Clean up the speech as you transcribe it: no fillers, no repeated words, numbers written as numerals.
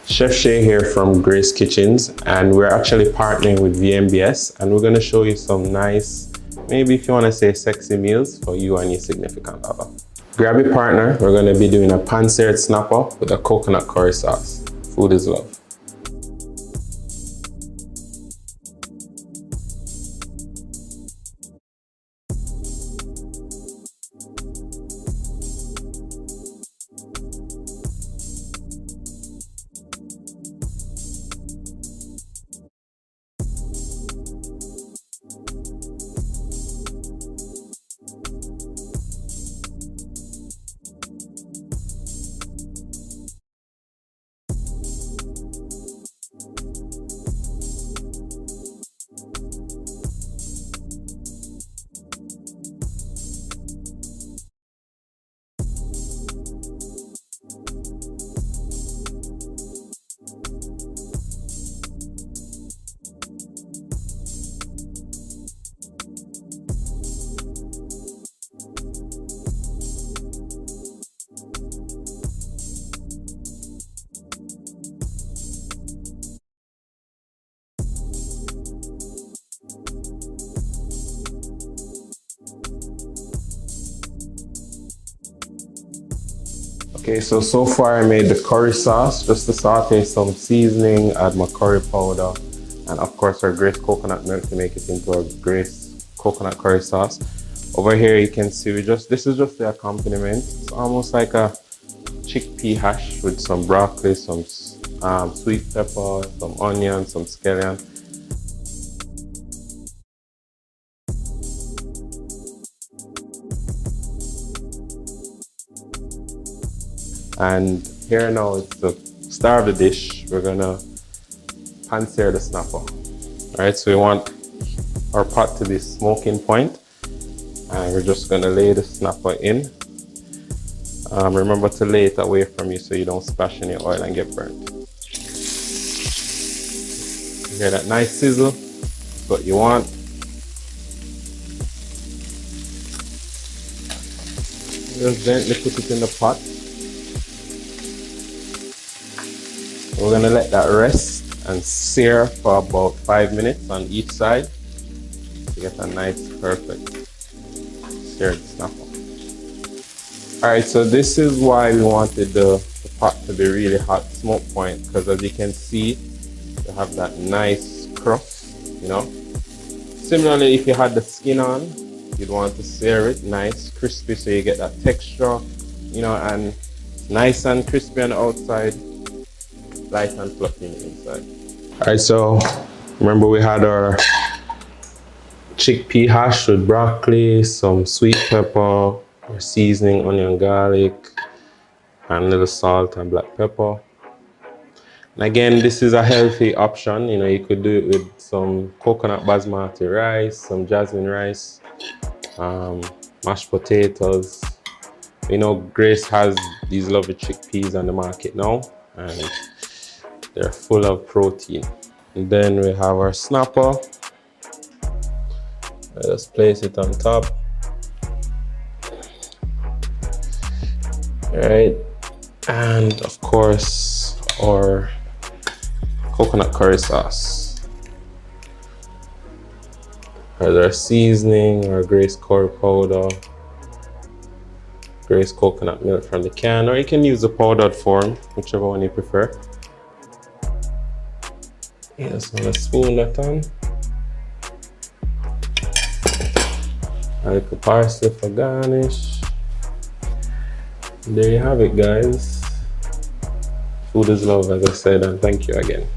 Chef Shea here from Grace Kitchens, and we're actually partnering with VMBS, and we're going to show you some nice, maybe if you want to say sexy meals for you and your significant other. Grab your partner. We're going to be doing a pan-seared snapper with a coconut curry sauce. Food is love. Okay, so far I made the curry sauce, just to saute some seasoning, add my curry powder, and of course our Grace coconut milk to make it into a Grace coconut curry sauce. Over here you can see this is just the accompaniment. It's almost like a chickpea hash with some broccoli, some sweet pepper, some onion, some scallion. And here now is the star of the dish. We're gonna pan-sear the snapper. Alright, so we want our pot to be smoking point, and we're just gonna lay the snapper in. Remember to lay it away from you so you don't splash any oil and get burnt. You hear that nice sizzle? That's what you want. Just gently put it in the pot. We're gonna let that rest and sear for about 5 minutes on each side to get a nice, perfect seared snapper. Alright, so this is why we wanted the pot to be really hot smoke point, because as you can see, you have that nice crust, you know. Similarly, if you had the skin on, you'd want to sear it nice, crispy, so you get that texture, you know, and nice and crispy on the outside, light and fluffy inside. Alright, so remember we had our chickpea hash with broccoli, some sweet pepper, our seasoning, onion, garlic, and a little salt and black pepper. And again, this is a healthy option. You know, you could do it with some coconut basmati rice, some jasmine rice, mashed potatoes. You know, Grace has these lovely chickpeas on the market now, and they're full of protein. And then we have our snapper. Let's place it on top. Alright, and of course our coconut curry sauce. There's our seasoning, our Grace curry powder, Grace coconut milk from the can, or you can use the powdered form, whichever one you prefer. You just want to spoon that on. A little parsley for garnish. There you have it, guys. Food is love, as I said, and thank you again.